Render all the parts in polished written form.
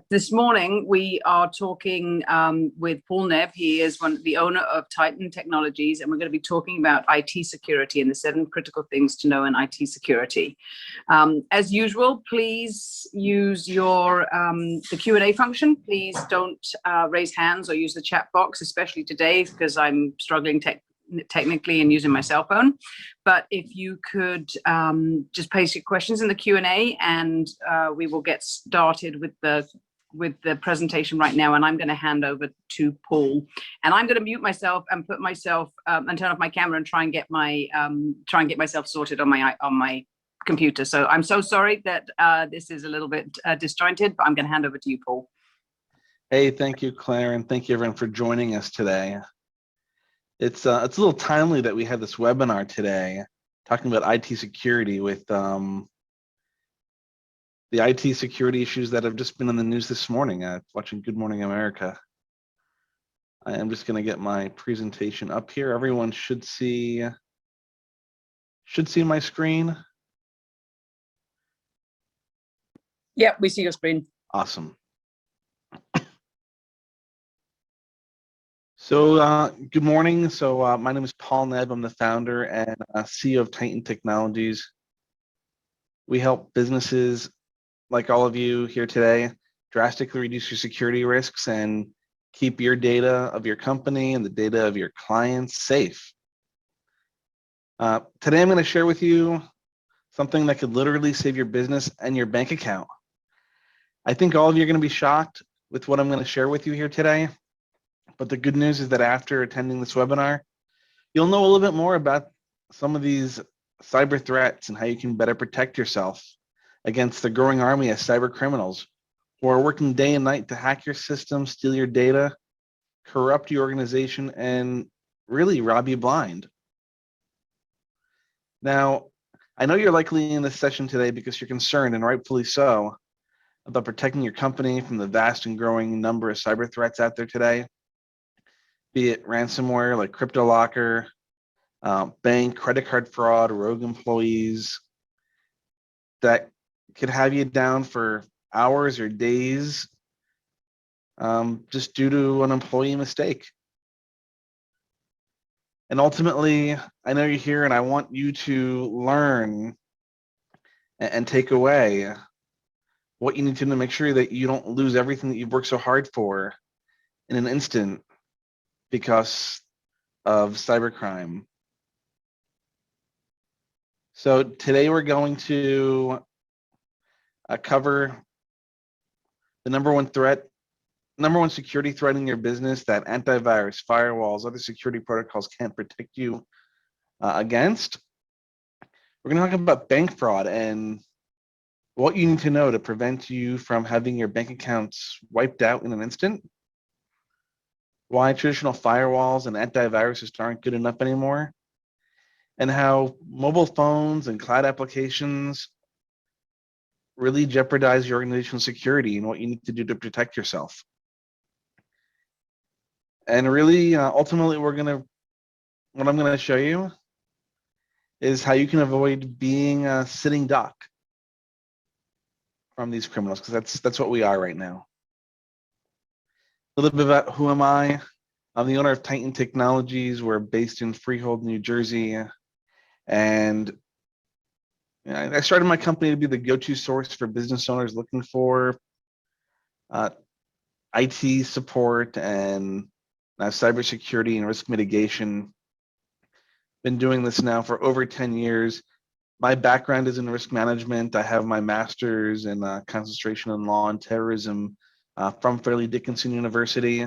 This morning, we are talking with Paul Nebb. He is the owner of Titan Technologies, and we're going to be talking about IT security and the 7 critical things to know in IT security. As usual, please use the Q&A function. Please don't raise hands or use the chat box, especially today, because I'm struggling technically and using my cell phone. But if you could just place your questions in the Q&A, and we will get started with the presentation right now. And I'm going to hand over to Paul, and I'm going to mute myself and put myself and turn off my camera and try and get myself sorted on my computer. So I'm so sorry that this is a little bit disjointed, but I'm going to hand over to you, Paul. Hey, thank you, Claire, and thank you everyone for joining us today. It's a little timely that we have this webinar today talking about IT security with the IT security issues that have just been in the news this morning. Watching Good Morning America. I am just going to get my presentation up here. Everyone should see my screen. Yeah, we see your screen. Awesome. So good morning. So my name is Paul Nebb. I'm the founder and CEO of Titan Technologies. We help businesses like all of you here today drastically reduce your security risks and keep your data of your company and the data of your clients safe. Today I'm going to share with you something that could literally save your business and your bank account. I think all of you are going to be shocked with what I'm going to share with you here today. But the good news is that after attending this webinar, you'll know a little bit more about some of these cyber threats and how you can better protect yourself against the growing army of cyber criminals who are working day and night to hack your system, steal your data, corrupt your organization, and really rob you blind. Now, I know you're likely in this session today because you're concerned, and rightfully so, about protecting your company from the vast and growing number of cyber threats out there today. Be it ransomware like CryptoLocker, bank, credit card fraud, rogue employees that could have you down for hours or days just due to an employee mistake. And ultimately, I know you're here and I want you to learn and take away what you need to make sure that you don't lose everything that you've worked so hard for in an instant because of cybercrime. So today we're going to cover the number one security threat in your business that antivirus, firewalls, other security protocols can't protect you against. We're going to talk about bank fraud and what you need to know to prevent you from having your bank accounts wiped out in an instant. Why traditional firewalls and antiviruses aren't good enough anymore, and how mobile phones and cloud applications really jeopardize your organization's security and what you need to do to protect yourself. And really, ultimately, what I'm going to show you is how you can avoid being a sitting duck from these criminals, because that's what we are right now. A little bit about who am I. I'm the owner of Titan Technologies. We're based in Freehold, New Jersey. And I started my company to be the go-to source for business owners looking for IT support and cybersecurity and risk mitigation. Been doing this now for over 10 years. My background is in risk management. I have my master's in concentration in Law and Terrorism from Fairleigh Dickinson University.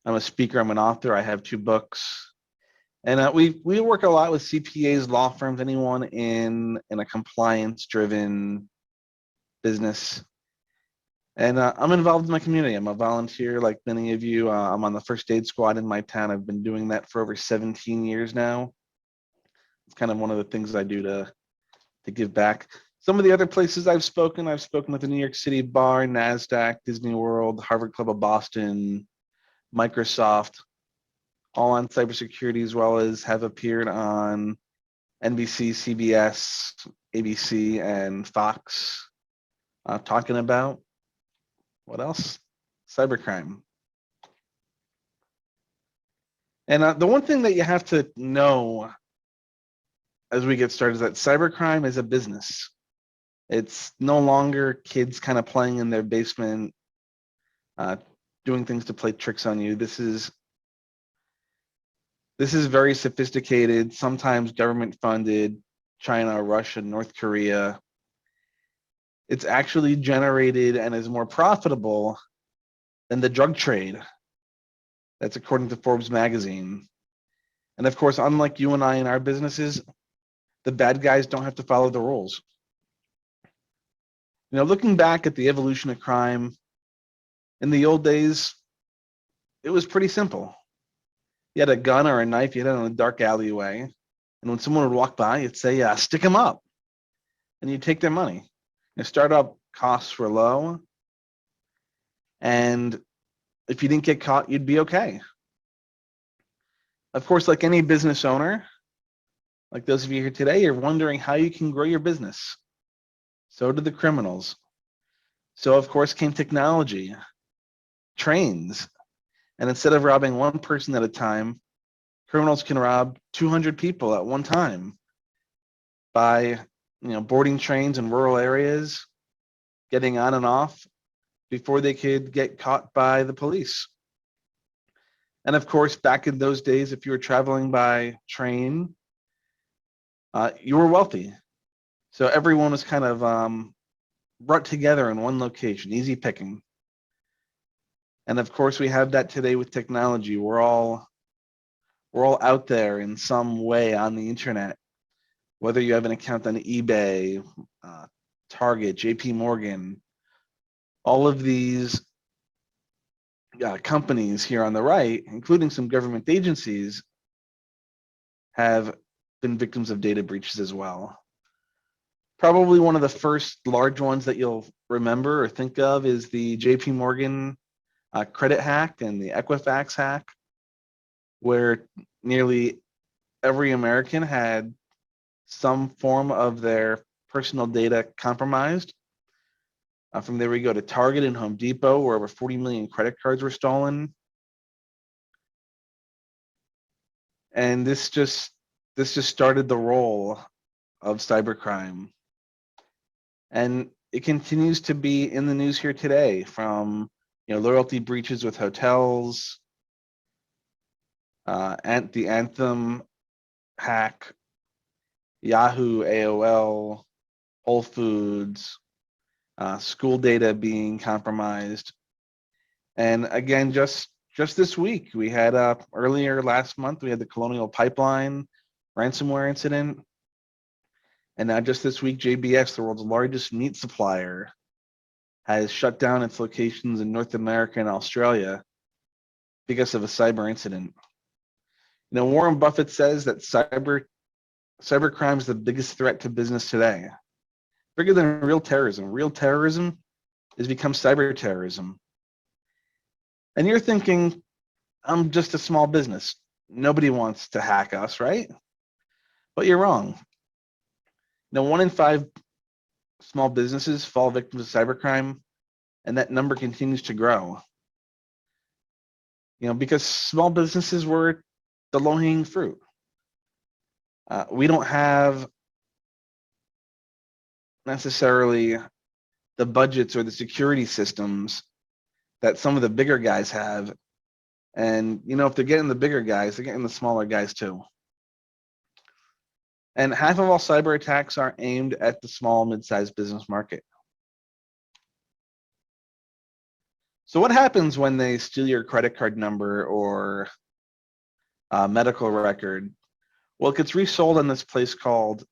I'm a speaker, I'm an author, I have 2 books. And we work a lot with CPAs, law firms, anyone in a compliance-driven business. And I'm involved in my community. I'm a volunteer like many of you. I'm on the first aid squad in my town. I've been doing that for over 17 years now. It's kind of one of the things I do to give back. Some of the other places I've spoken at the New York City Bar, NASDAQ, Disney World, Harvard Club of Boston, Microsoft, all on cybersecurity, as well as have appeared on NBC, CBS, ABC, and Fox talking about What else? Cybercrime. And the one thing that you have to know as we get started is that cybercrime is a business. It's no longer kids kind of playing in their basement, doing things to play tricks on you. This is very sophisticated, sometimes government funded, China, Russia, North Korea. It's actually generated and is more profitable than the drug trade. That's according to Forbes magazine. And of course, unlike you and I in our businesses, the bad guys don't have to follow the rules. You know, looking back at the evolution of crime, in the old days, it was pretty simple. You had a gun or a knife, you had it in a dark alleyway, and when someone would walk by, you'd say, stick them up, and you'd take their money. Your startup costs were low, and if you didn't get caught, you'd be okay. Of course, like any business owner, like those of you here today, you're wondering how you can grow your business. So did the criminals. So of course came technology, trains, and instead of robbing one person at a time, criminals can rob 200 people at one time by, boarding trains in rural areas, getting on and off before they could get caught by the police. And of course, back in those days, if you were traveling by train, you were wealthy. So everyone was kind of brought together in one location, easy picking. And of course, we have that today with technology. We're all out there in some way on the internet, whether you have an account on eBay, Target, JP Morgan, all of these companies here on the right, including some government agencies, have been victims of data breaches as well. Probably one of the first large ones that you'll remember or think of is the JP Morgan credit hack and the Equifax hack, where nearly every American had some form of their personal data compromised. From there we go to Target and Home Depot, where over 40 million credit cards were stolen. And this just started the roll of cybercrime. And it continues to be in the news here today, from loyalty breaches with hotels, and the Anthem hack, Yahoo, AOL, Whole Foods, school data being compromised. And again, just this week, we had earlier last month, we had the Colonial Pipeline ransomware incident. And now just this week, JBS, the world's largest meat supplier, has shut down its locations in North America and Australia because of a cyber incident. Warren Buffett says that cybercrime is the biggest threat to business today, bigger than real terrorism. Real terrorism has become cyber terrorism. And you're thinking, I'm just a small business. Nobody wants to hack us, right? But you're wrong. 1 in 5 small businesses fall victim to cybercrime, and that number continues to grow. Because small businesses were the low-hanging fruit. We don't have necessarily the budgets or the security systems that some of the bigger guys have. And, if they're getting the bigger guys, they're getting the smaller guys too. And half of all cyber attacks are aimed at the small, mid-sized business market. So what happens when they steal your credit card number or medical record? Well, it gets resold on this place called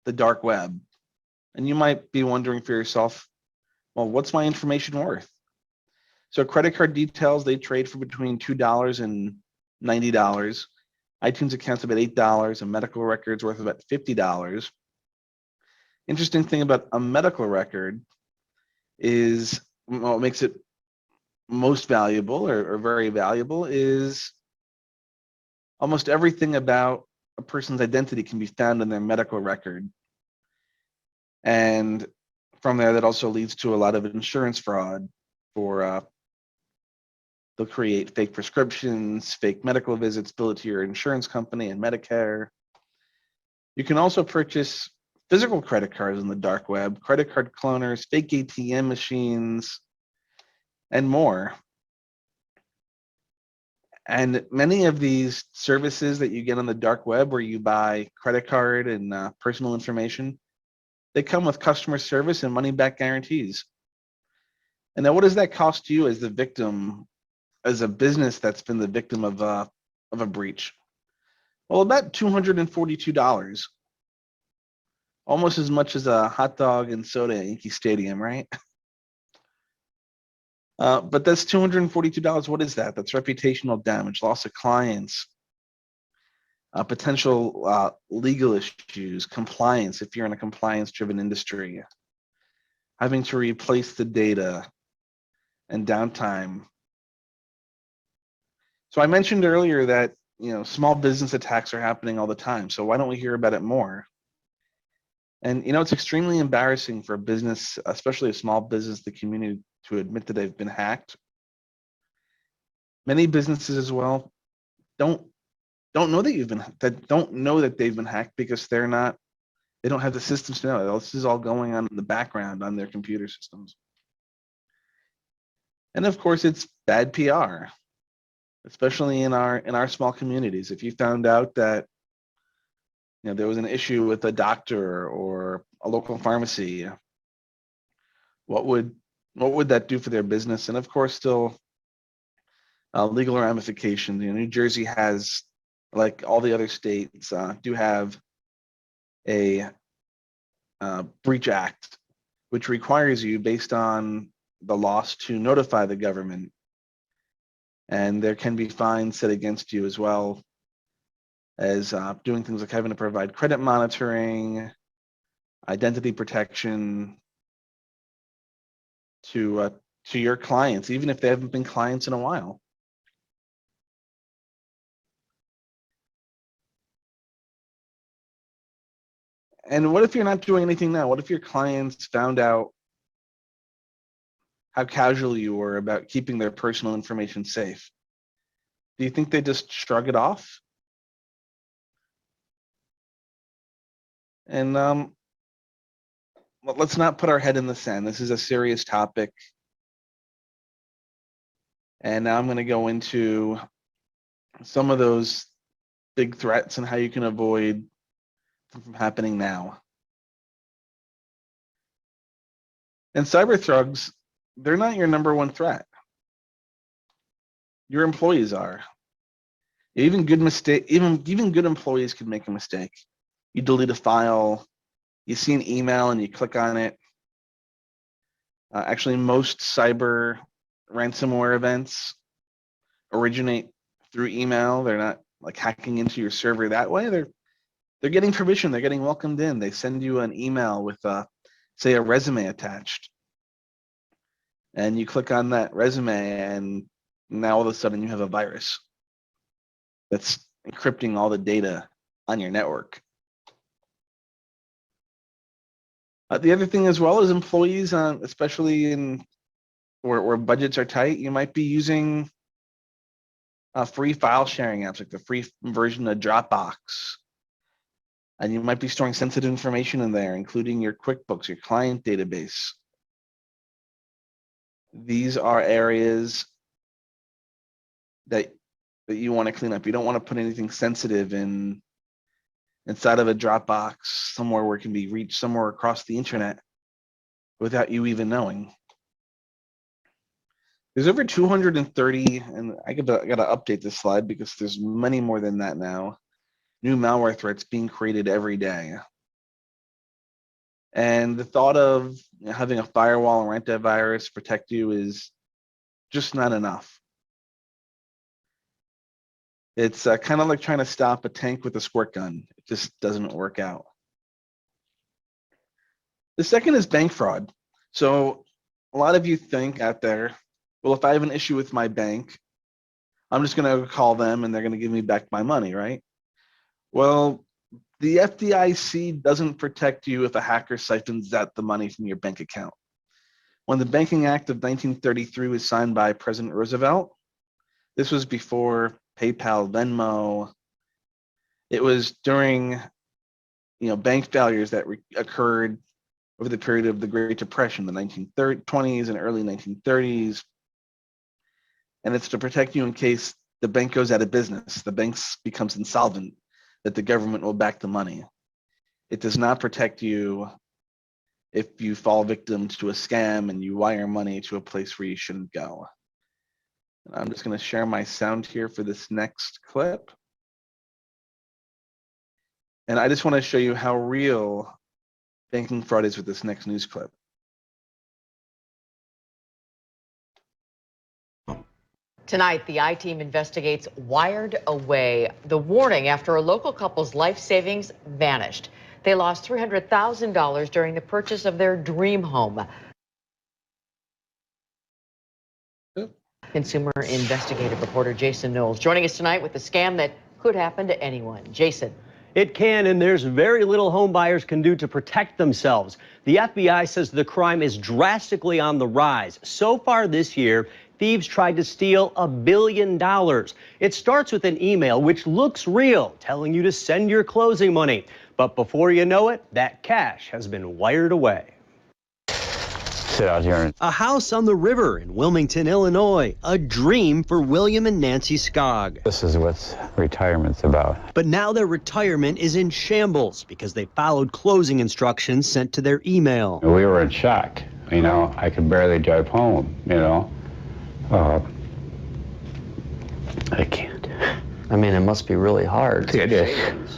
the dark web. And you might be wondering for yourself, well, what's my information worth? So credit card details, they trade for between $2 and $90. iTunes accounts about $8, and medical records worth about $50. Interesting thing about a medical record is, what makes it most valuable or very valuable is almost everything about a person's identity can be found in their medical record. And from there, that also leads to a lot of insurance fraud for they'll create fake prescriptions, fake medical visits, bill it to your insurance company and Medicare. You can also purchase physical credit cards on the dark web, credit card cloners, fake ATM machines, and more. And many of these services that you get on the dark web where you buy credit card and personal information, they come with customer service and money back guarantees. And now what does that cost you as the victim, as a business that's been the victim of a breach? Well, about $242, almost as much as a hot dog and soda at Yankee Stadium, right? But that's $242. What is that? That's reputational damage, loss of clients, potential legal issues, compliance if you're in a compliance-driven industry, having to replace the data, and downtime. So I mentioned earlier that small business attacks are happening all the time. So why don't we hear about it more? And it's extremely embarrassing for a business, especially a small business, the community, to admit that they've been hacked. Many businesses as well don't know that they've been hacked because they don't have the systems to know. This is all going on in the background on their computer systems. And of course, it's bad PR, especially in our small communities. If you found out that there was an issue with a doctor or a local pharmacy, what would that do for their business? And of course, still legal ramifications. New Jersey has, like all the other states, do have a breach act, which requires you, based on the loss, to notify the government. And there can be fines set against you, as well as doing things like having to provide credit monitoring, identity protection to your clients, even if they haven't been clients in a while. And what if you're not doing anything now? What if your clients found out how casual you were about keeping their personal information safe? Do you think they just shrug it off? And let's not put our head in the sand. This is a serious topic. And now I'm going to go into some of those big threats and how you can avoid them from happening now. And cyber thugs, they're not your number one threat. Your employees are. Even good employees can make a mistake. You delete a file, you see an email and you click on it. Actually, most cyber ransomware events originate through email. They're not like hacking into your server that way. They're getting permission. They're getting welcomed in. They send you an email with, say, a resume attached. And you click on that resume, and now all of a sudden you have a virus that's encrypting all the data on your network. The other thing as well is employees, especially in where budgets are tight, you might be using free file sharing apps like the free version of Dropbox. And you might be storing sensitive information in there, including your QuickBooks, your client database. These are areas that you want to clean up. You don't want to put anything sensitive inside of a Dropbox, somewhere where it can be reached somewhere across the internet without you even knowing. There's over 230, and I gotta update this slide because there's many more than that now, new malware threats being created every day. And the thought of having a firewall or antivirus protect you is just not enough. It's kind of like trying to stop a tank with a squirt gun. It just doesn't work out. The second is bank fraud. So a lot of you think out there, well, if I have an issue with my bank, I'm just going to call them and they're going to give me back my money, right? Well, the FDIC doesn't protect you if a hacker siphons out the money from your bank account. When the Banking Act of 1933 was signed by President Roosevelt, this was before PayPal, Venmo. It was during, bank failures that occurred over the period of the Great Depression, the 1920s and early 1930s. And it's to protect you in case the bank goes out of business, the bank becomes insolvent, that the government will back the money. It does not protect you if you fall victim to a scam and you wire money to a place where you shouldn't go. And I'm just going to share my sound here for this next clip. And I just want to show you how real banking fraud is with this next news clip. Tonight, the I-Team investigates Wired Away, the warning after a local couple's life savings vanished. They lost $300,000 during the purchase of their dream home. Consumer investigative reporter Jason Knowles joining us tonight with a scam that could happen to anyone. Jason. It can, and there's very little home buyers can do to protect themselves. The FBI says the crime is drastically on the rise. So far this year, thieves tried to steal $1 billion. It starts with an email which looks real, telling you to send your closing money. But before you know it, that cash has been wired away. Out here. A house on the river in Wilmington, Illinois, a dream for William and Nancy Skog. This is what retirement's about. But now their retirement is in shambles because they followed closing instructions sent to their email. We were in shock. I could barely drive home, I can't. I mean, it must be really hard. It is.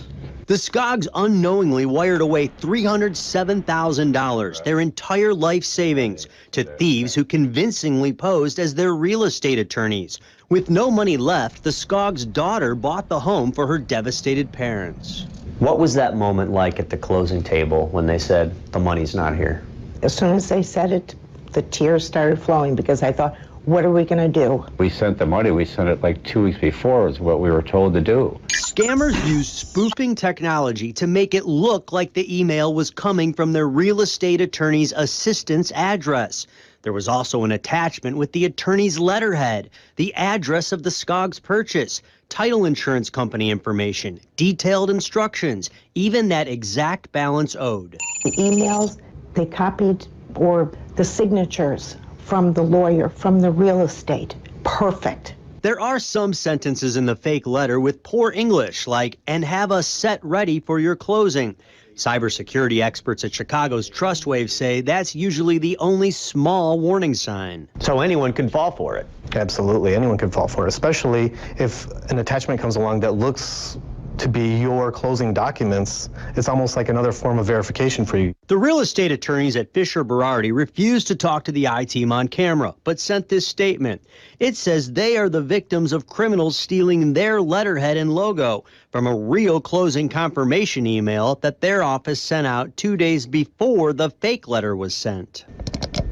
The Skogs unknowingly wired away $307,000, their entire life savings, to thieves who convincingly posed as their real estate attorneys. With no money left, the Skogs' daughter bought the home for her devastated parents. What was that moment like at the closing table when they said, the money's not here? As soon as they said it, the tears started flowing because I thought, what are we going to do? We sent the money. We sent it like 2 weeks before is what we were told to do. Scammers used spoofing technology to make it look like the email was coming from their real estate attorney's assistant's address. There was also an attachment with the attorney's letterhead, the address of the Skogs' purchase, title insurance company information, detailed instructions, even that exact balance owed. The emails, they copied, or the signatures from the lawyer, from the real estate. Perfect. There are some sentences in the fake letter with poor English, like, and have us set ready for your closing. Cybersecurity experts at Chicago's TrustWave say that's usually the only small warning sign. So anyone can fall for it? Absolutely, anyone can fall for it, especially if an attachment comes along that looks to be your closing documents. It's almost like another form of verification for you. The real estate attorneys at Fisher Berardi refused to talk to the I-Team on camera, but sent this statement. It says they are the victims of criminals stealing their letterhead and logo from a real closing confirmation email that their office sent out 2 days before the fake letter was sent.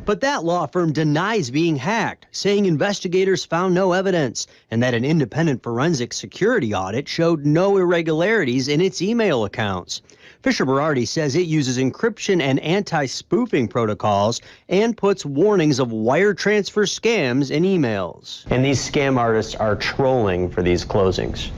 But that law firm denies being hacked, saying investigators found no evidence and that an independent forensic security audit showed no irregularities in its email accounts. Fisher Berardi says it uses encryption and anti-spoofing protocols and puts warnings of wire transfer scams in emails. And these scam artists are trolling for these closings.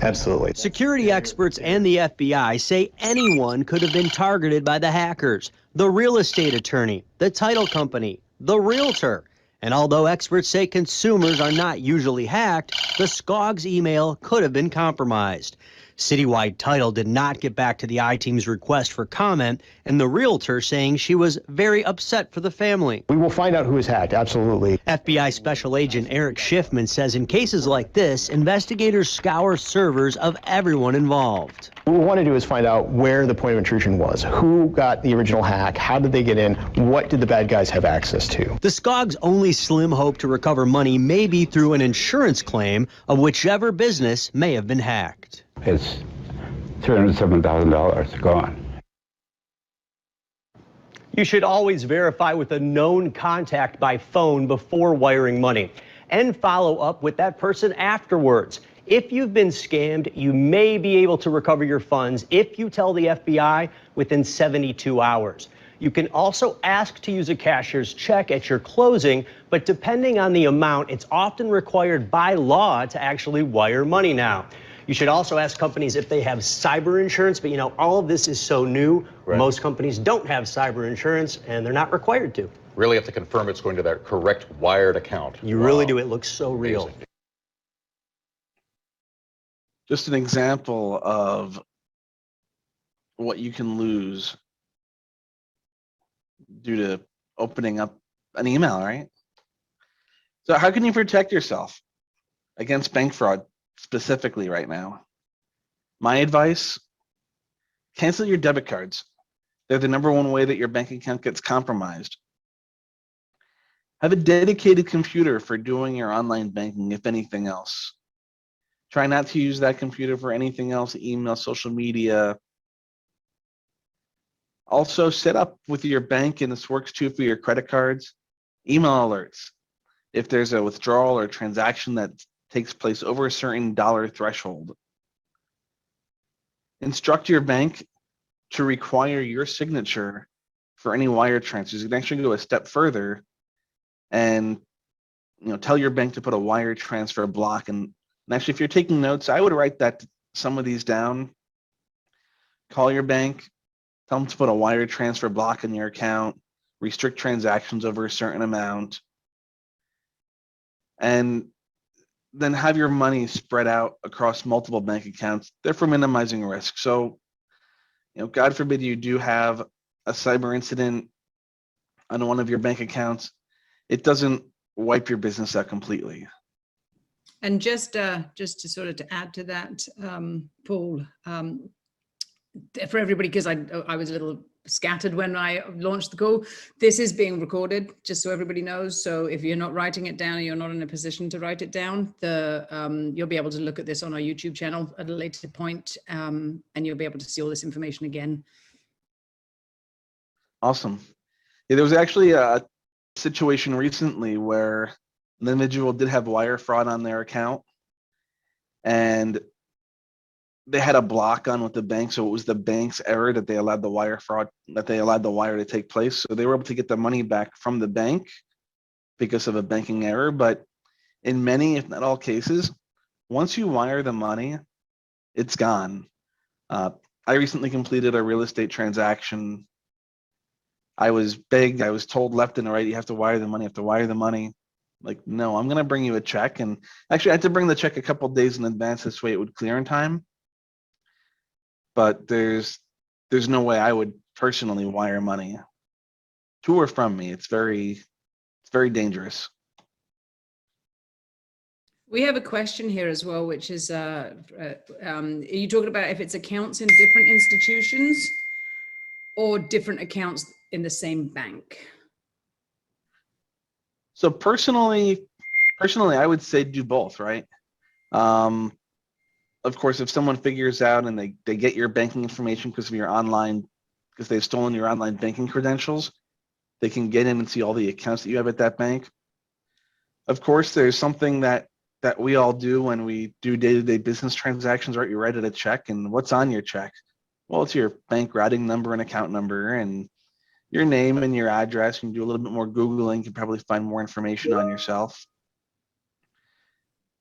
Absolutely. Security experts and the FBI say anyone could have been targeted by the hackers. The real estate attorney, the title company, the realtor. And although experts say consumers are not usually hacked, the Skogs email could have been compromised. Citywide Title did not get back to the I-Team's request for comment, and the realtor saying she was very upset for the family. We will find out who is hacked, absolutely. FBI Special Agent Eric Schiffman says in cases like this, investigators scour servers of everyone involved. What we want to do is find out where the point of intrusion was, who got the original hack, how did they get in, what did the bad guys have access to. The Skogs' only slim hope to recover money may be through an insurance claim of whichever business may have been hacked. It's $307,000 gone. You should always verify with a known contact by phone before wiring money and follow up with that person afterwards. If you've been scammed, you may be able to recover your funds if you tell the FBI within 72 hours. You can also ask to use a cashier's check at your closing, but depending on the amount, it's often required by law to actually wire money now. You should also ask companies if they have cyber insurance, but all of this is so new. Right. Most companies don't have cyber insurance and they're not required to. Really have to confirm it's going to their correct wired account. You really do. It looks so real. Amazing. Just an example of what you can lose due to opening up an email, right? So how can you protect yourself against bank fraud specifically right now? My advice, cancel your debit cards. They're the #1 way that your bank account gets compromised. Have a dedicated computer for doing your online banking, if anything else. Try not to use that computer for anything else, email, social media. Also, set up with your bank, and this works too for your credit cards, email alerts. If there's a withdrawal or transaction that takes place over a certain dollar threshold. Instruct your bank to require your signature for any wire transfers. You can actually go a step further and tell your bank to put a wire transfer block. And actually, if you're taking notes, I would write some of these down. Call your bank, tell them to put a wire transfer block in your account, restrict transactions over a certain amount, and then have your money spread out across multiple bank accounts. They're for minimizing risk. So, God forbid you do have a cyber incident on one of your bank accounts, it doesn't wipe your business out completely. And just to sort of to add to that, Paul, for everybody, because I was a little scattered when I launched the call, this is being recorded, just so everybody knows. So if you're not writing it down or you're not in a position to write it down, you'll be able to look at this on our YouTube channel at a later point, and you'll be able to see all this information again. Awesome. Yeah, there was actually a situation recently where an individual did have wire fraud on their account, and they had a block on with the bank, so it was the bank's error that they allowed the wire fraud, that they allowed the wire to take place. So they were able to get the money back from the bank because of a banking error. But in many, if not all cases, once you wire the money, it's gone. I recently completed a real estate transaction. I was begged, I was told left and right, you have to wire the money, you have to wire the money. Like, no, I'm going to bring you a check. And actually, I had to bring the check a couple of days in advance. This way it would clear in time. But there's no way I would personally wire money to or from me. It's very dangerous. We have a question here as well, which is, are you talking about if it's accounts in different institutions or different accounts in the same bank? So personally, I would say do both, right? Of course, if someone figures out and they get your banking information because they've stolen your online banking credentials, they can get in and see all the accounts that you have at that bank. Of course, there's something that we all do when we do day-to-day business transactions, right? You write out a check, and what's on your check? Well, it's your bank routing number and account number and your name and your address. You can do a little bit more Googling, you can probably find more information on yourself.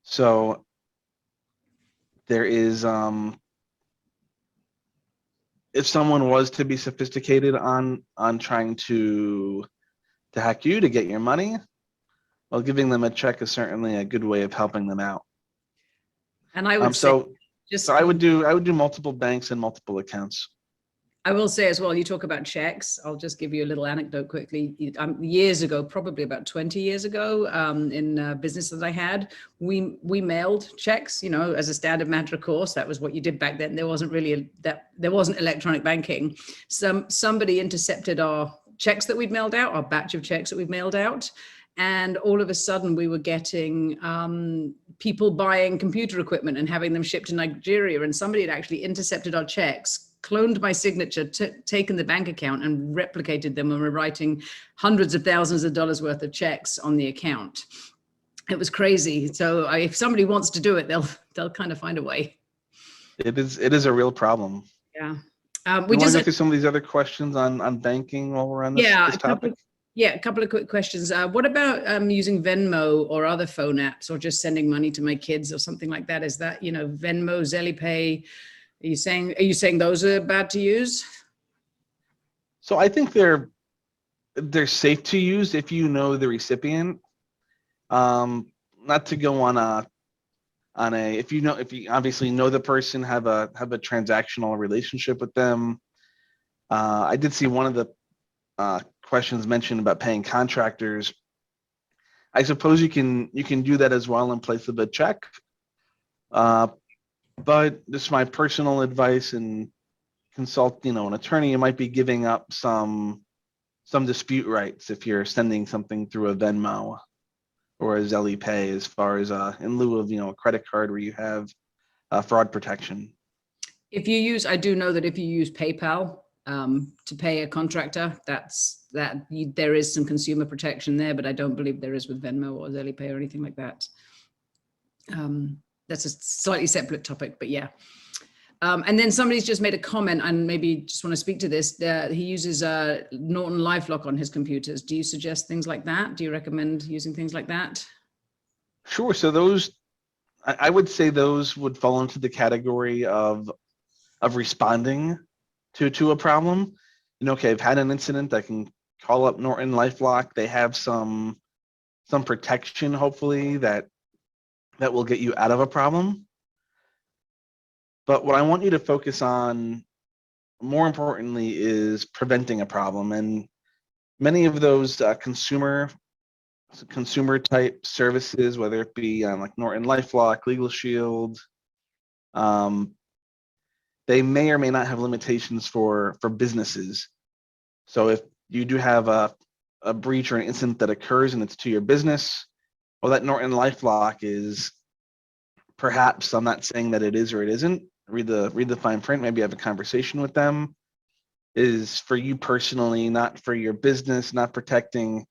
So there is, if someone was to be sophisticated on trying to hack you to get your money, well, giving them a check is certainly a good way of helping them out. And I would so I would do multiple banks and multiple accounts. I will say as well, you talk about checks. I'll just give you a little anecdote quickly. Years ago, probably about 20 years ago, in a business that I had, we mailed checks, as a standard matter of course. That was what you did back then. There wasn't really there wasn't electronic banking. Somebody intercepted our checks that we'd mailed out, our batch of checks that we'd mailed out. And all of a sudden we were getting people buying computer equipment and having them shipped to Nigeria. And somebody had actually intercepted our checks, cloned my signature, taken the bank account and replicated them, and were writing hundreds of thousands of dollars worth of checks on the account. It was crazy. So if somebody wants to do it, they'll kind of find a way. It is a real problem. Yeah. We you want just to go through some of these other questions on banking while we're on this, yeah, this topic? a couple of quick questions. What about using Venmo or other phone apps, or just sending money to my kids or something like that? Is that, Venmo, Pay? Are you saying those are bad to use? So I think they're safe to use if you know the recipient. Not to go on a if you obviously know the person, have a transactional relationship with them. I did see one of the questions mentioned about paying contractors. I suppose you can do that as well in place of a check. But this is my personal advice, and consult, an attorney. You might be giving up some dispute rights if you're sending something through a Venmo or a Pay, as far as in lieu of a credit card where you have fraud protection. I do know that if you use PayPal to pay a contractor, there is some consumer protection there, but I don't believe there is with Venmo or Pay or anything like that. That's a slightly separate topic, but yeah. And then somebody's just made a comment, and maybe just want to speak to this. He uses Norton LifeLock on his computers. Do you suggest things like that? Do you recommend using things like that? Sure. So those, I would say those would fall into the category of responding to a problem. Okay, I've had an incident. I can call up Norton LifeLock. They have some protection, hopefully, that will get you out of a problem. But what I want you to focus on, more importantly, is preventing a problem. And many of those consumer type services, whether it be like Norton LifeLock, Legal Shield, they may or may not have limitations for businesses. So if you do have a breach or an incident that occurs and it's to your business, well, that Norton LifeLock is, perhaps, I'm not saying that it is or it isn't, read the fine print, maybe have a conversation with them, is for you personally, not for your business, not protecting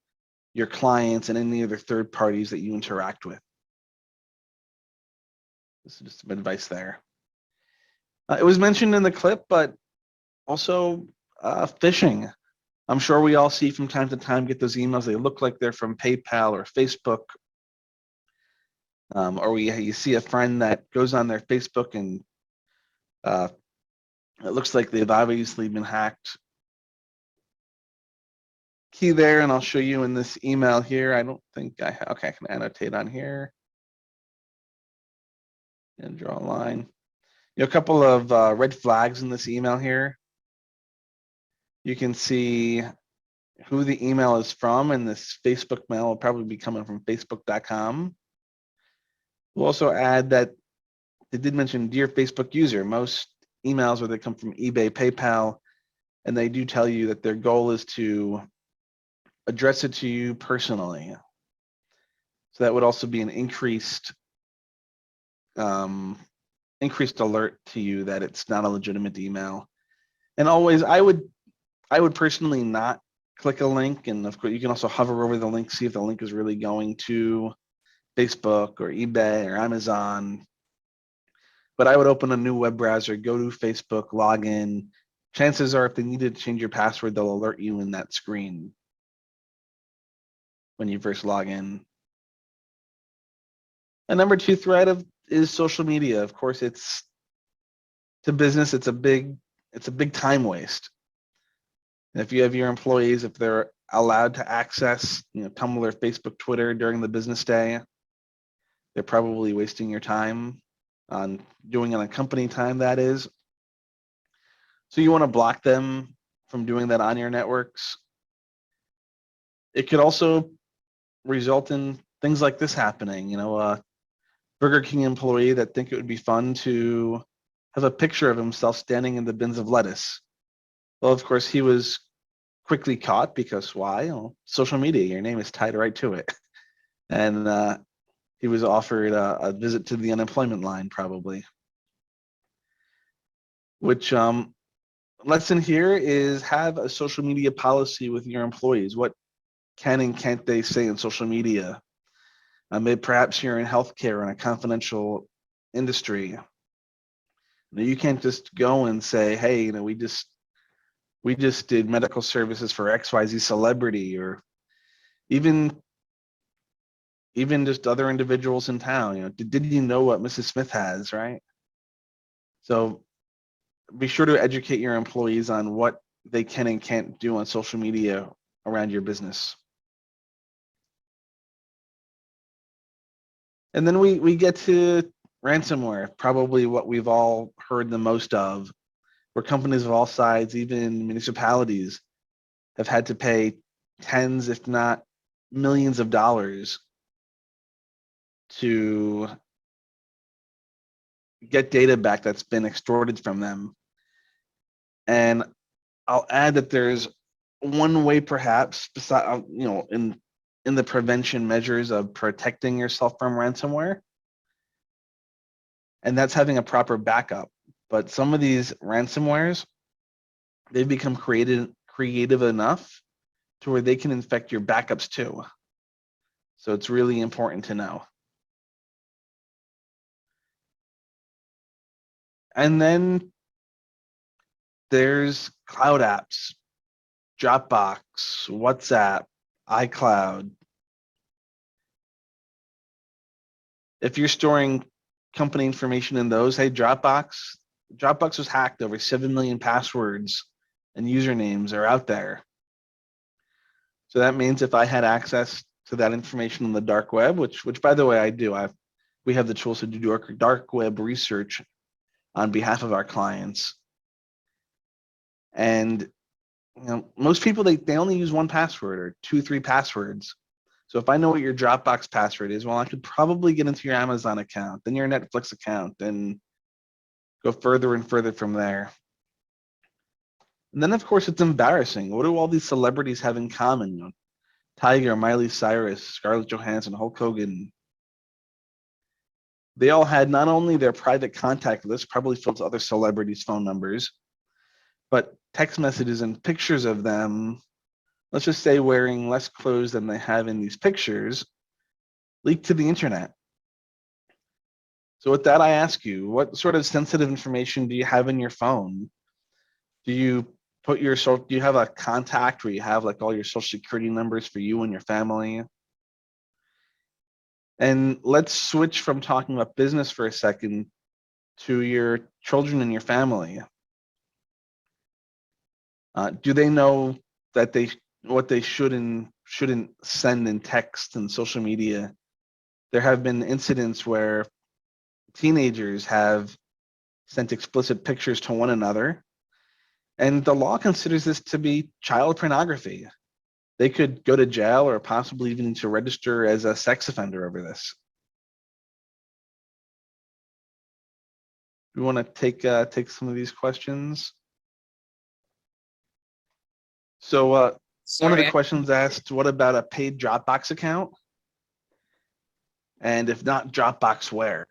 your clients and any other third parties that you interact with. This is just some advice there. It was mentioned in the clip, but also phishing. I'm sure we all see from time to time, get those emails. They look like they're from PayPal or Facebook. Or you see a friend that goes on their Facebook and it looks like they've obviously been hacked. Key there, and I'll show you in this email here. I don't think I have. Okay, I can annotate on here and draw a line. A couple of red flags in this email here. You can see who the email is from, and this Facebook mail will probably be coming from facebook.com. We'll also add that they did mention Dear Facebook User. Most emails where they come from eBay, PayPal, and they do tell you that their goal is to address it to you personally. So that would also be an increased alert to you that it's not a legitimate email. And always, I would personally not click a link, and of course you can also hover over the link, see if the link is really going to Facebook or eBay or Amazon. But I would open a new web browser, go to Facebook, log in. Chances are, if they needed to change your password, they'll alert you in that screen when you first log in. And number 2 threat is social media. Of course, it's to business. It's a big time waste. And if you have your employees, if they're allowed to access, Tumblr, Facebook, Twitter during the business day, they're probably wasting your time on doing it on company time, that is. So you want to block them from doing that on your networks. It could also result in things like this happening. A Burger King employee that think it would be fun to have a picture of himself standing in the bins of lettuce. Well, of course, he was quickly caught, because why? Well, social media, your name is tied right to it. And he was offered a visit to the unemployment line, probably. Which lesson here is, have a social media policy with your employees. What can and can't they say in social media? Maybe perhaps you're in healthcare, in a confidential industry. You can't just go and say, hey, we just did medical services for XYZ celebrity, or even just other individuals in town. Did you know what Mrs. Smith has, right? So be sure to educate your employees on what they can and can't do on social media around your business. And then we get to ransomware, probably what we've all heard the most of, where companies of all sides, even municipalities, have had to pay tens, if not millions of dollars to get data back that's been extorted from them. And I'll add that there's one way, perhaps, beside, in the prevention measures of protecting yourself from ransomware, and that's having a proper backup. But some of these ransomwares, they've become creative enough to where they can infect your backups too. So it's really important to know. And then there's cloud apps, Dropbox, WhatsApp, iCloud. If you're storing company information in those, hey, Dropbox was hacked. Over 7 million passwords and usernames are out there. So that means if I had access to that information on the dark web, which by the way, I do, we have the tools to do dark web research on behalf of our clients. And most people, they only use one password or 2-3 passwords. So if I know what your Dropbox password is, well, I could probably get into your Amazon account, then your Netflix account, and go further and further from there. And then, of course, it's embarrassing. What do all these celebrities have in common? Tiger, Miley Cyrus, Scarlett Johansson, Hulk Hogan. They all had not only their private contact list, probably filled with other celebrities' phone numbers, but text messages and pictures of them, let's just say wearing less clothes than they have in these pictures, leaked to the internet. So with that, I ask you, what sort of sensitive information do you have in your phone? Do you have a contact where you have like all your social security numbers for you and your family? And let's switch from talking about business for a second to your children and your family. Do they know that what they should and shouldn't send in text and social media? There have been incidents where teenagers have sent explicit pictures to one another, and the law considers this to be child pornography. They could go to jail or possibly even to register as a sex offender over this. We want to take some of these questions. So one of the questions asked, what about a paid Dropbox account? And if not Dropbox, where?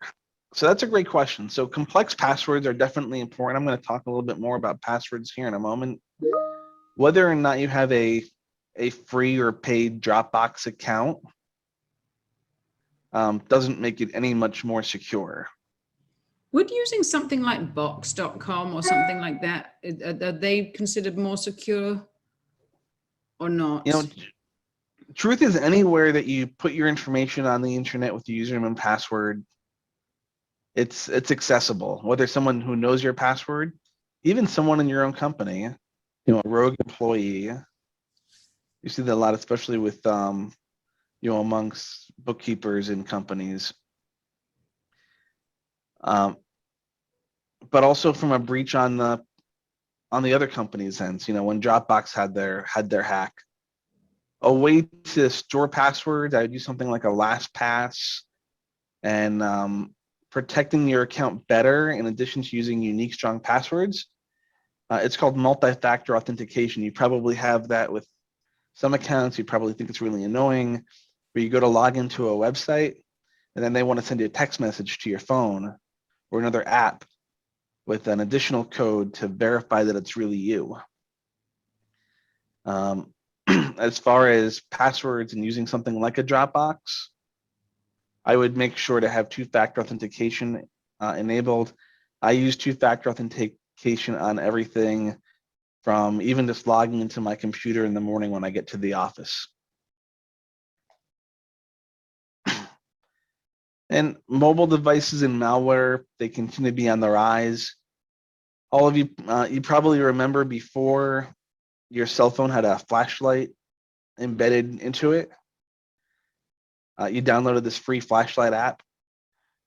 So that's a great question. So complex passwords are definitely important. I'm going to talk a little bit more about passwords here in a moment. Whether or not you have a free or paid Dropbox account doesn't make it any much more secure. Would using something like box.com or something like that, are they considered more secure or not? Truth is, anywhere that you put your information on the internet with the username and password, it's accessible. Whether someone who knows your password, even someone in your own company, a rogue employee. You see that a lot, especially with amongst bookkeepers in companies. But also from a breach on the other company's ends. When Dropbox had their hack, a way to store passwords, I would use something like a LastPass, and protecting your account better, in addition to using unique, strong passwords. It's called multi-factor authentication. You probably have that with some accounts. You probably think it's really annoying, where you go to log into a website, and then they want to send you a text message to your phone or another app with an additional code to verify that it's really you. As far as passwords and using something like a Dropbox, I would make sure to have two-factor authentication enabled. I use two-factor authentication on everything from even just logging into my computer in the morning when I get to the office. And mobile devices and malware, they continue to be on the rise. All of you, you probably remember before your cell phone had a flashlight embedded into it. You downloaded this free flashlight app.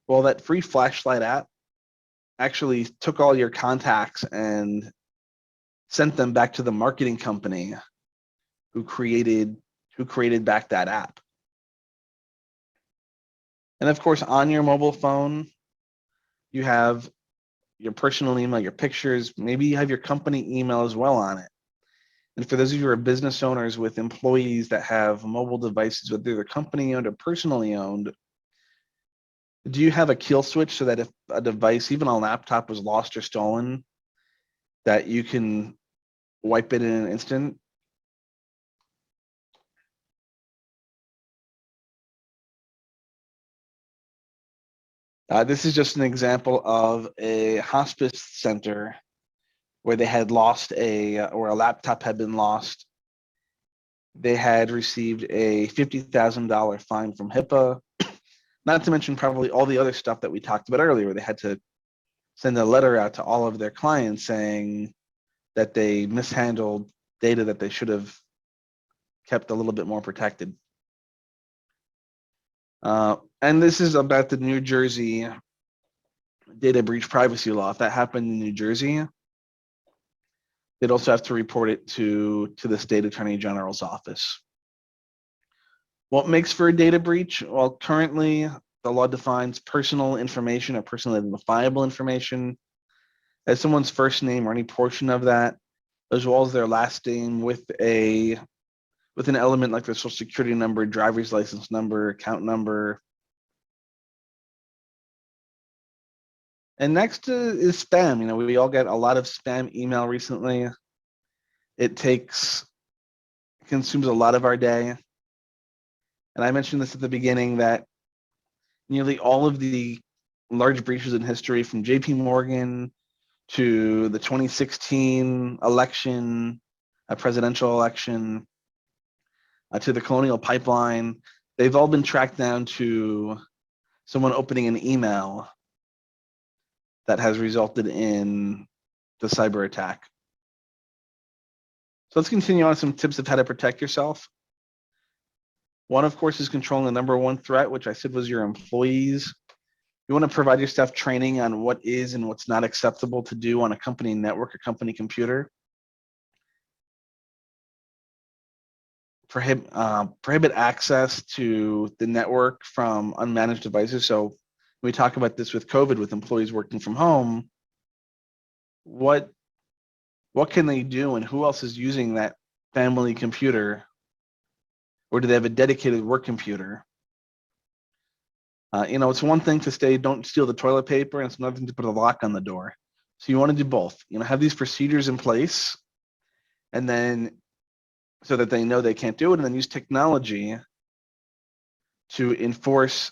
Well, that free flashlight app actually took all your contacts and sent them back to the marketing company who created back that app. And of course, on your mobile phone, you have your personal email, your pictures, maybe you have your company email as well on it. And for those of you who are business owners with employees that have mobile devices, whether they're company owned or personally owned, do you have a kill switch so that if a device, even a laptop, was lost or stolen, that you can wipe it in an instant? This is just an example of a hospice center where they had lost or a laptop had been lost. They had received a $50,000 fine from HIPAA, not to mention probably all the other stuff that we talked about earlier, where they had to send a letter out to all of their clients saying that they mishandled data that they should have kept a little bit more protected. And this is about the New Jersey data breach privacy law. If that happened in New Jersey, they'd also have to report it to the state attorney general's office. What makes for a data breach? Well, currently the law defines personal information or personally identifiable information as someone's first name or any portion of that, as well as their last name with an element like their social security number, driver's license number, account number. And next is spam. You know, we all get a lot of spam email recently. It consumes a lot of our day. And I mentioned this at the beginning that nearly all of the large breaches in history, from JP Morgan to the 2016 election, a presidential election, to the Colonial Pipeline, they've all been tracked down to someone opening an email that has resulted in the cyber attack. So let's continue on some tips of how to protect yourself. One, of course, is controlling the number one threat, which I said was your employees. You want to provide your staff training on what is and what's not acceptable to do on a company network or company computer. Prohibit access to the network from unmanaged devices. So we talk about this with COVID, with employees working from home. What can they do, and who else is using that family computer? Or do they have a dedicated work computer? You know, it's one thing to say, don't steal the toilet paper, and it's another thing to put a lock on the door. So you want to do both. You know, have these procedures in place, and then so that they know they can't do it, and then use technology to enforce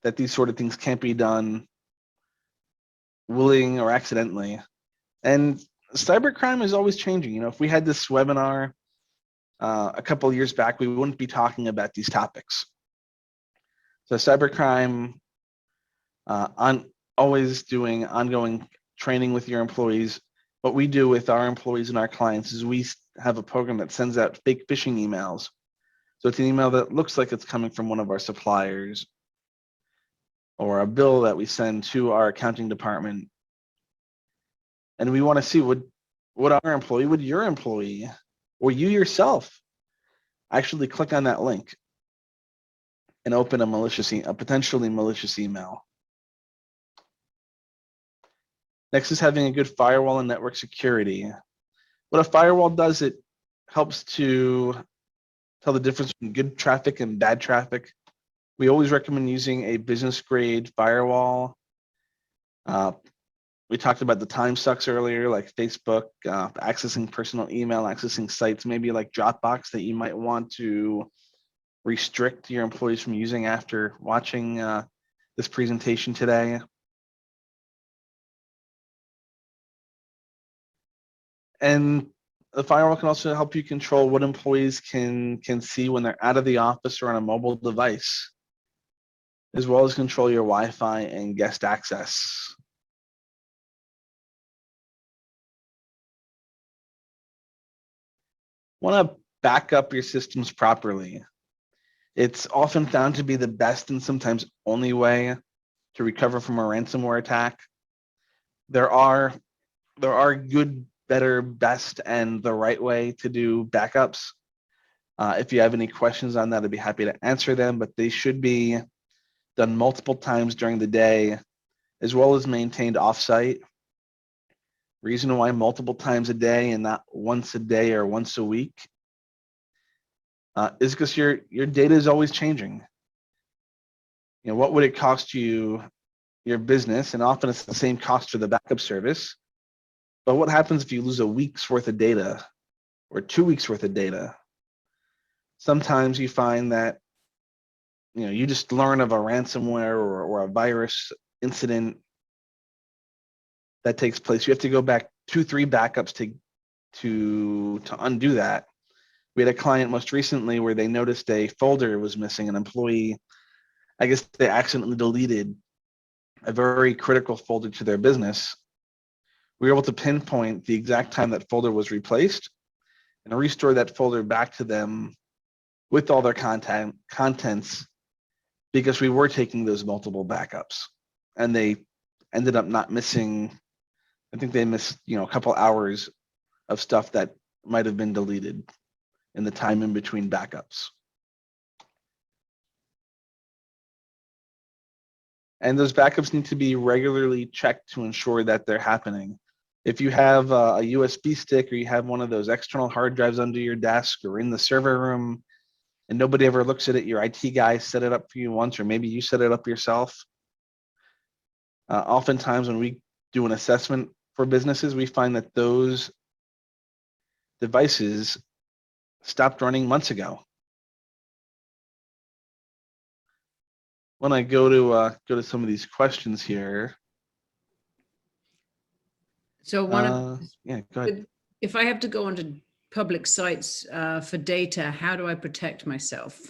that these sort of things can't be done willing or accidentally. And cybercrime is always changing. You know, if we had this webinar a couple of years back, we wouldn't be talking about these topics. So cybercrime, always doing ongoing training with your employees. What we do with our employees and our clients is we have a program that sends out fake phishing emails. So it's an email that looks like it's coming from one of our suppliers, or a bill that we send to our accounting department. And we want to see, would your employee, or you yourself, actually click on that link and open a potentially malicious email. Next is having a good firewall and network security. What a firewall does, it helps to tell the difference between good traffic and bad traffic. We always recommend using a business grade firewall. We talked about the time sucks earlier, like Facebook, accessing personal email, accessing sites, maybe like Dropbox, that you might want to restrict your employees from using after watching this presentation today. And the firewall can also help you control what employees can see when they're out of the office or on a mobile device, as well as control your Wi-Fi and guest access. Want to back up your systems properly. It's often found to be the best and sometimes only way to recover from a ransomware attack. There are good, better, best, and the right way to do backups. If you have any questions on that, I'd be happy to answer them, but they should be done multiple times during the day, as well as maintained offsite. Reason why multiple times a day and not once a day or once a week is because your data is always changing. You know, what would it cost you, your business? And often it's the same cost for the backup service. But what happens if you lose a week's worth of data or 2 weeks worth of data? Sometimes you find that, you know, you just learn of a ransomware or a virus incident that takes place. You have to go back 2-3 backups to undo that. We had a client most recently where they noticed a folder was missing. An employee, I guess they accidentally deleted a very critical folder to their business. We were able to pinpoint the exact time that folder was replaced and restore that folder back to them with all their contents, because we were taking those multiple backups, and they ended up not missing. I think they missed, you know, a couple hours of stuff that might have been deleted in the time in between backups. And those backups need to be regularly checked to ensure that they're happening. If you have a USB stick or you have one of those external hard drives under your desk or in the server room and nobody ever looks at it, your IT guy set it up for you once, or maybe you set it up yourself. Oftentimes when we do an assessment for businesses, we find that those devices stopped running months ago. When I go to some of these questions here. So yeah, go ahead. If I have to go onto public sites for data, how do I protect myself?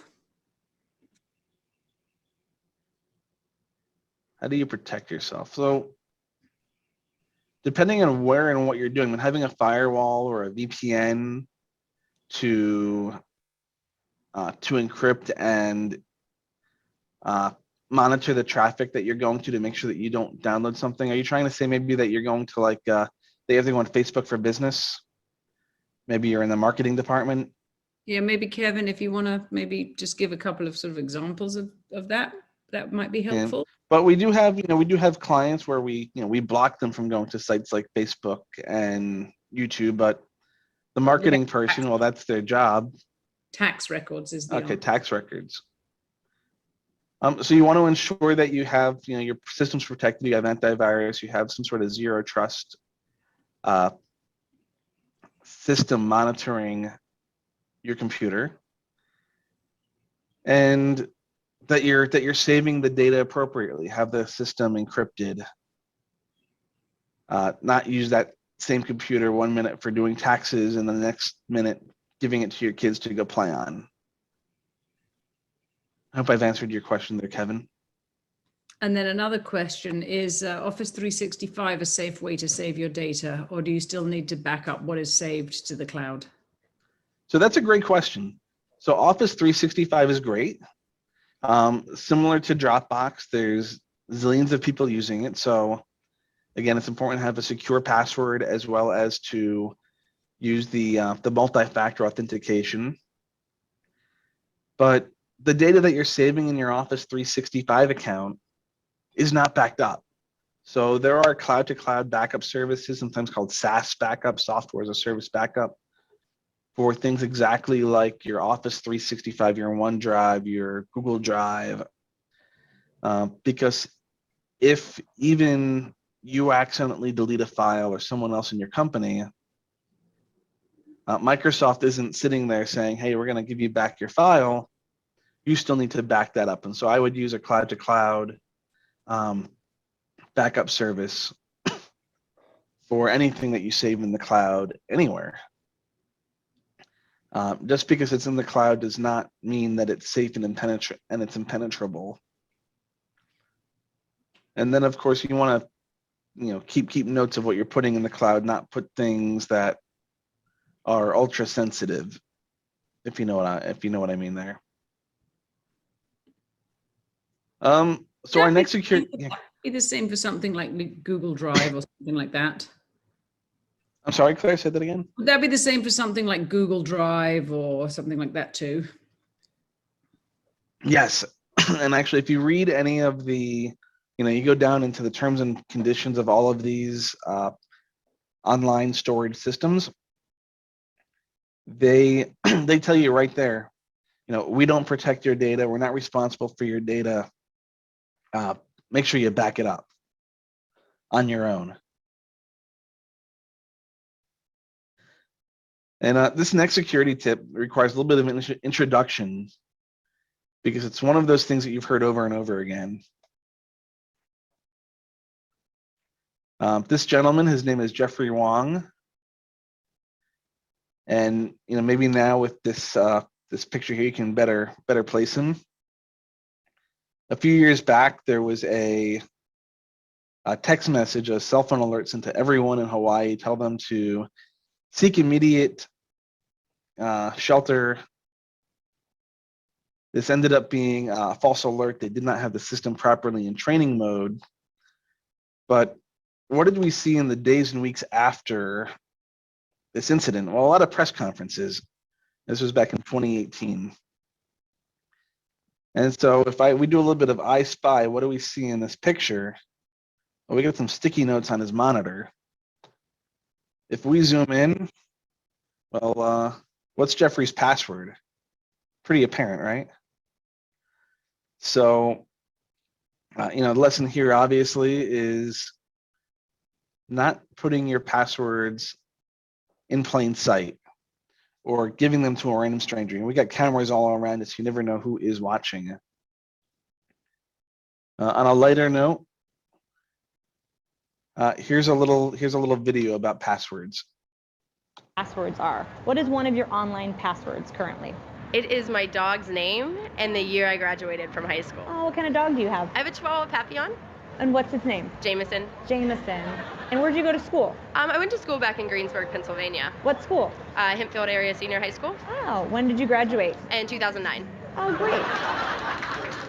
How do you protect yourself? So depending on where and what you're doing, when having a firewall or a VPN to encrypt and monitor the traffic that you're going to make sure that you don't download something. Are you trying to say maybe that you're going to like they have to go on Facebook for business? Maybe you're in the marketing department. Yeah, maybe Kevin, if you want to maybe just give a couple of sort of examples of that might be helpful. But we do have clients where we block them from going to sites like Facebook and YouTube, but the marketing person, well, that's their job. Tax records is the okay, tax records. So you want to ensure that you have, your systems protected, you have antivirus, you have some sort of zero trust system monitoring your computer, and that you're saving the data appropriately. Have the system encrypted. Not use that same computer 1 minute for doing taxes and the next minute giving it to your kids to go play on. I hope I've answered your question there, Kevin. And then another question is, Office 365 a safe way to save your data, or do you still need to back up what is saved to the cloud? So that's a great question. So Office 365 is great. Similar to Dropbox, there's zillions of people using it. So again, it's important to have a secure password as well as to use the multi-factor authentication. But the data that you're saving in your Office 365 account is not backed up. So there are cloud-to-cloud backup services, sometimes called SaaS backup, software as a service backup, for things exactly like your Office 365, your OneDrive, your Google Drive. Because if even you accidentally delete a file or someone else in your company, Microsoft isn't sitting there saying, hey, we're going to give you back your file. You still need to back that up. And so I would use a cloud-to-cloud backup service for anything that you save in the cloud anywhere. Just because it's in the cloud does not mean that it's safe and it's impenetrable. And then, of course, you want to, keep notes of what you're putting in the cloud, not put things that are ultra sensitive, if you know what I mean there. So our next security, be the same for something like Google Drive or something like that. I'm sorry, Claire, say that again. Would that be the same for something like Google Drive or something like that too? Yes, and actually, if you read any of the, you go down into the terms and conditions of all of these online storage systems, they they tell you right there, we don't protect your data. We're not responsible for your data. Make sure you back it up on your own. And this next security tip requires a little bit of an introduction because it's one of those things that you've heard over and over again. This gentleman, his name is Jeffrey Wong. And maybe now with this this picture here, you can better place him. A few years back, there was a text message, a cell phone alert sent to everyone in Hawaii, tell them to seek immediate shelter. This ended up being a false alert. They did not have the system properly in training mode. But what did we see in the days and weeks after this incident? Well, a lot of press conferences. This was back in 2018. And so if we do a little bit of I Spy, what do we see in this picture? Well, we got some sticky notes on his monitor. If we zoom in, well, what's Jeffrey's password? Pretty apparent, right? So, the lesson here obviously is not putting your passwords in plain sight or giving them to a random stranger. And we got cameras all around us. You never know who is watching. On a lighter note, here's a little video about passwords. Passwords are. What is one of your online passwords currently? It is my dog's name and the year I graduated from high school. Oh, what kind of dog do you have? I have a Chihuahua Papillon. And what's its name? Jameson. Jameson. And where'd you go to school? I went to school back in Greensburg, Pennsylvania. What school? Hempfield Area Senior High School. Oh, when did you graduate? In 2009. Oh, great.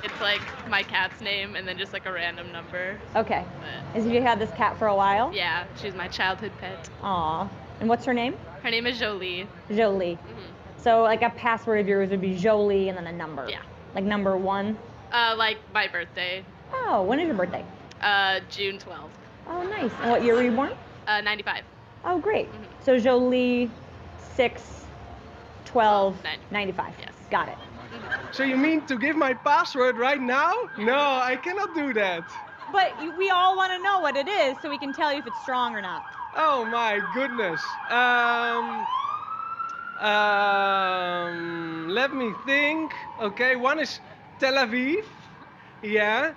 It's like my cat's name and then just like a random number. Okay. Have you had this cat for a while? Yeah, she's my childhood pet. Aw. And what's her name? Her name is Jolie. Jolie. So like a password of yours would be Jolie and then a number. Yeah. Like number 1? Like my birthday. Oh, when is your birthday? June 12th. Oh, nice. And what year were you born? 95. Oh, great. So Jolie, 6/12/95. Yes. Got it. So you mean to give my password right now? No, I cannot do that. But we all want to know what it is so we can tell you if it's strong or not. Oh my goodness. Let me think. Okay, one is Tel Aviv. Yeah.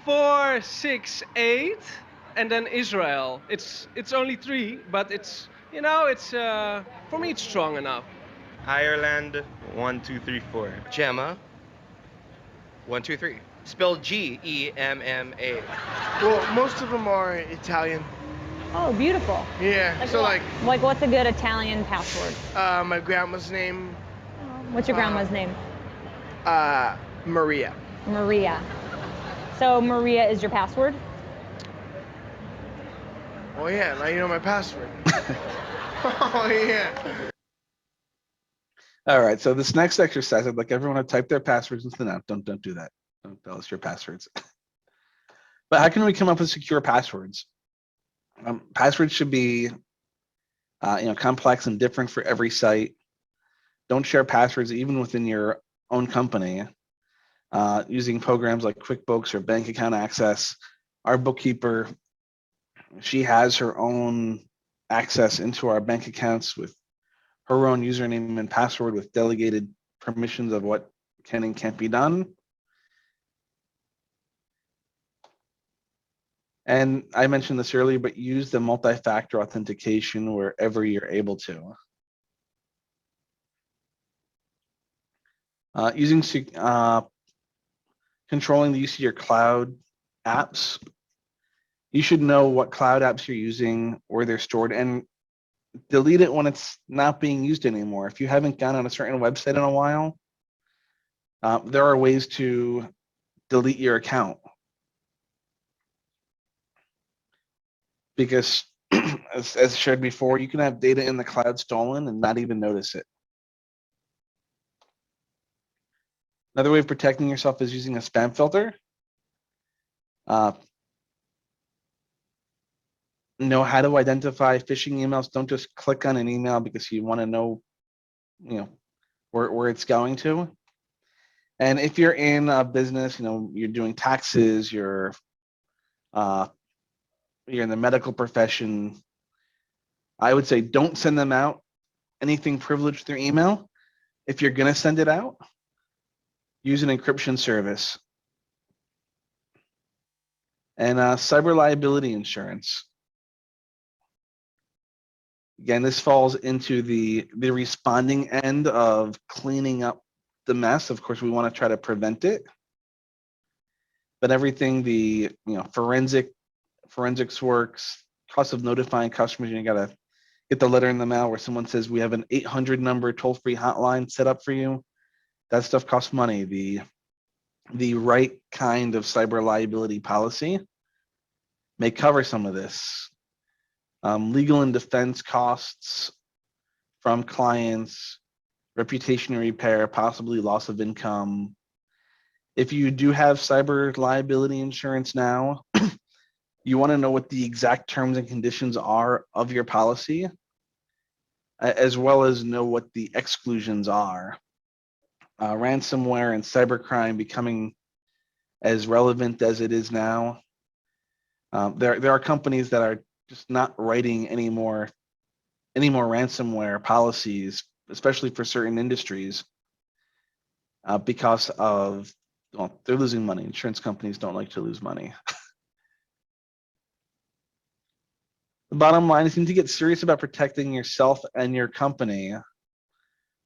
468, and then Israel. It's only 3, but it's for me it's strong enough. Ireland 1 2 3 4. Gemma 1 2 3. Spelled Gemma. Well, most of them are Italian. Oh, beautiful. Yeah. Like what's a good Italian password? My grandma's name. What's your grandma's name? Maria. Maria. So Maria is your password? Oh yeah, now you know my password. Oh yeah. All right, so this next exercise, I'd like everyone to type their passwords into the note. Don't do that. Don't tell us your passwords. But how can we come up with secure passwords? Passwords should be, complex and different for every site. Don't share passwords even within your own company. Using programs like QuickBooks or bank account access. Our bookkeeper, she has her own access into our bank accounts with her own username and password with delegated permissions of what can and can't be done. And I mentioned this earlier, but use the multi-factor authentication wherever you're able to. Controlling the use of your cloud apps. You should know what cloud apps you're using, where they're stored, and delete it when it's not being used anymore. If you haven't gone on a certain website in a while, there are ways to delete your account. Because as shared before, you can have data in the cloud stolen and not even notice it. Another way of protecting yourself is using a spam filter. Know how to identify phishing emails. Don't just click on an email because you want to know, where it's going to. And if you're in a business, you're doing taxes, you're in the medical profession, I would say don't send them out anything privileged through email. If you're going to send it out, use an encryption service. And cyber liability insurance. Again, this falls into the responding end of cleaning up the mess. Of course, we want to try to prevent it. But everything the forensics works, cost of notifying customers, you got to get the letter in the mail where someone says we have an 800 number toll-free hotline set up for you. That stuff costs money. The right kind of cyber liability policy may cover some of this. Legal and defense costs from clients, reputation repair, possibly loss of income. If you do have cyber liability insurance now, you want to know what the exact terms and conditions are of your policy, as well as know what the exclusions are. Ransomware and cybercrime becoming as relevant as it is now. There are companies that are just not writing any more ransomware policies, especially for certain industries, because of, they're losing money. Insurance companies don't like to lose money. The bottom line is you need to get serious about protecting yourself and your company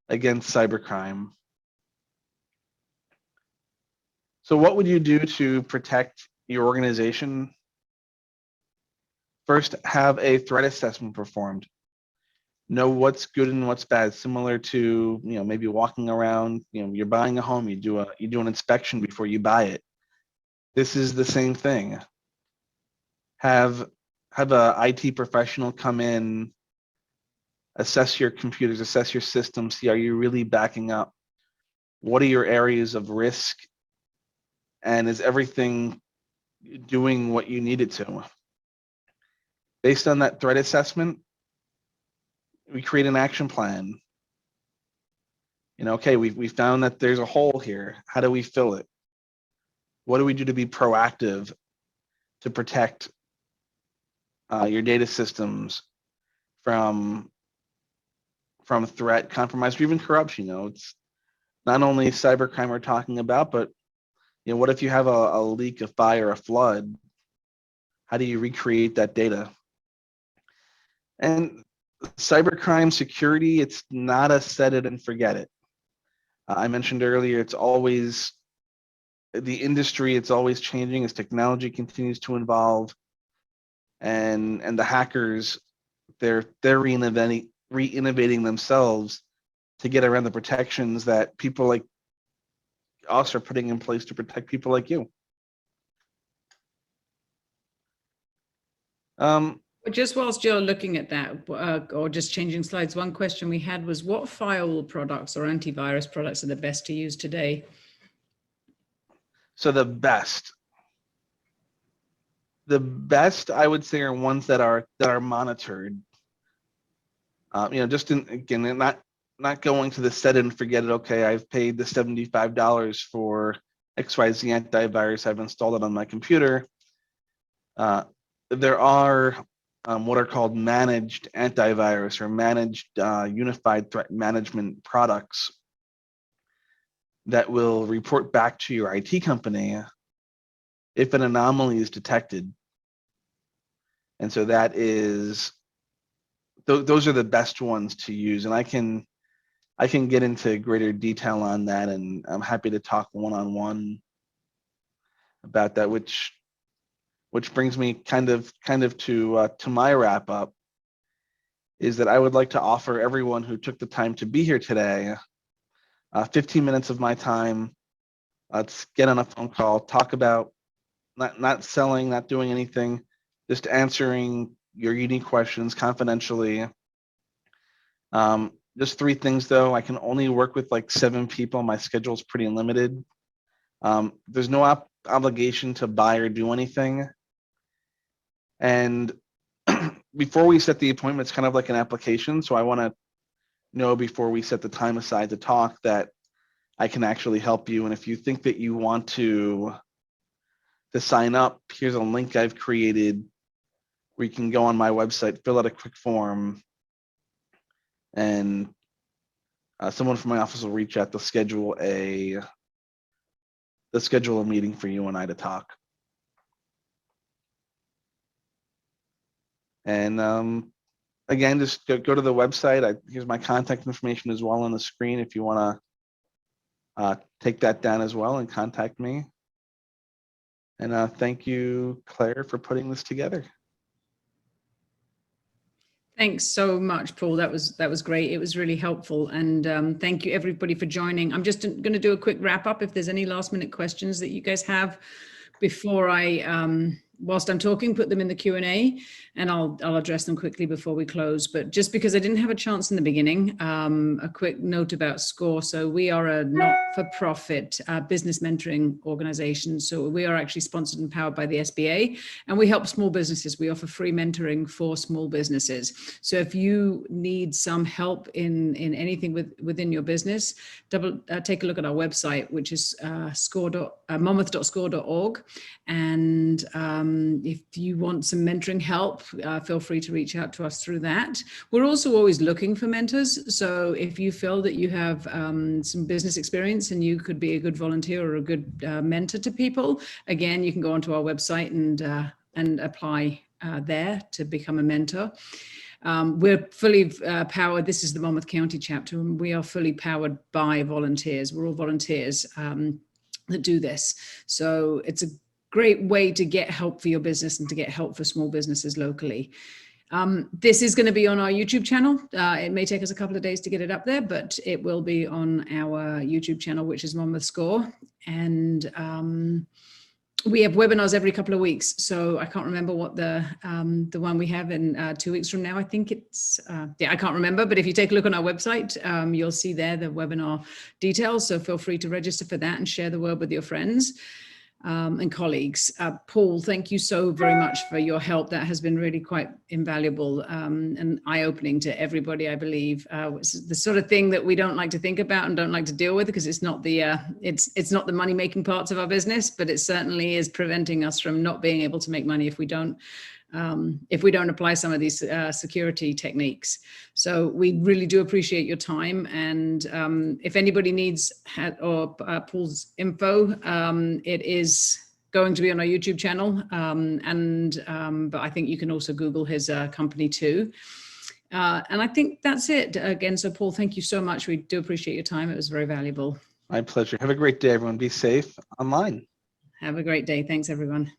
against cybercrime. So what would you do to protect your organization? First, have a threat assessment performed. Know what's good and what's bad, similar to, maybe walking around, you're buying a home, you do an inspection before you buy it. This is the same thing. Have a IT professional come in, assess your computers, assess your system, see, are you really backing up? What are your areas of risk? And is everything doing what you need it to? Based on that threat assessment, we create an action plan. Okay, we found that there's a hole here. How do we fill it? What do we do to be proactive to protect your data systems from threat, compromise, or even corruption? It's not only cybercrime we're talking about, but what if you have a leak, a fire, a flood? How do you recreate that data? And cybercrime security, it's not a set it and forget it. I mentioned earlier, it's always the industry, it's always changing as technology continues to evolve, and the hackers, they're re-innovating themselves to get around the protections that people like us are putting in place to protect people like you. Just whilst you're looking at that, or just changing slides, one question we had was, what firewall products or antivirus products are the best to use today? So the best I would say are ones that are monitored. Again, not going to the set it and forget it. Okay, I've paid the $75 for XYZ antivirus. I've installed it on my computer. There are what are called managed antivirus or managed unified threat management products that will report back to your IT company if an anomaly is detected. And so that is, those are the best ones to use. And I can get into greater detail on that, and I'm happy to talk one-on-one about that, which brings me kind of to my wrap up, is that I would like to offer everyone who took the time to be here today 15 minutes of my time. Let's get on a phone call, talk about not selling, not doing anything, just answering your unique questions confidentially. Just 3 things though. I can only work with like 7 people. My schedule's pretty limited. There's no obligation to buy or do anything. And before we set the appointment, it's kind of like an application. So I want to know before we set the time aside to talk that I can actually help you. And if you think that you want to sign up, here's a link I've created where you can go on my website, fill out a quick form, and someone from my office will reach out to schedule a meeting for you and I to talk. And again, just go to the website. Here's my contact information as well on the screen if you want to take that down as well and contact me. And thank you, Claire, for putting this together. Thanks so much, Paul. That was great. It was really helpful. And thank you, everybody, for joining. I'm just going to do a quick wrap up. If there's any last minute questions that you guys have before whilst I'm talking, put them in the Q&A, and I'll address them quickly before we close. But just because I didn't have a chance in the beginning, a quick note about SCORE. So we are a not-for-profit business mentoring organization. So we are actually sponsored and powered by the SBA, and we help small businesses. We offer free mentoring for small businesses. So if you need some help in anything within your business, take a look at our website, which is monmouth.score.org. And if you want some mentoring help, feel free to reach out to us through that. We're also always looking for mentors. So if you feel that you have some business experience and you could be a good volunteer or a good mentor to people, again, you can go onto our website and apply there to become a mentor. We're fully powered. This is the Monmouth County chapter, and we are fully powered by volunteers. We're all volunteers that do this. So it's a great way to get help for your business and to get help for small businesses locally. This is going to be on our YouTube channel. It may take us a couple of days to get it up there, but it will be on our YouTube channel, which is Monmouth Score. And we have webinars every couple of weeks. So I can't remember what the one we have in 2 weeks from now. I think it's, I can't remember, but if you take a look on our website, you'll see there the webinar details. So feel free to register for that and share the word with your friends and colleagues. Paul, thank you so very much for your help. That has been really quite invaluable and eye-opening to everybody, I believe. It's the sort of thing that we don't like to think about and don't like to deal with, because it's not the it's not the money-making parts of our business, but it certainly is preventing us from not being able to make money if we don't apply some of these security techniques. So we really do appreciate your time. And if anybody needs Paul's info, it is going to be on our YouTube channel. But I think you can also Google his company too. And I think that's it again. So Paul, thank you so much. We do appreciate your time. It was very valuable. My pleasure. Have a great day, everyone. Be safe online. Have a great day. Thanks, everyone.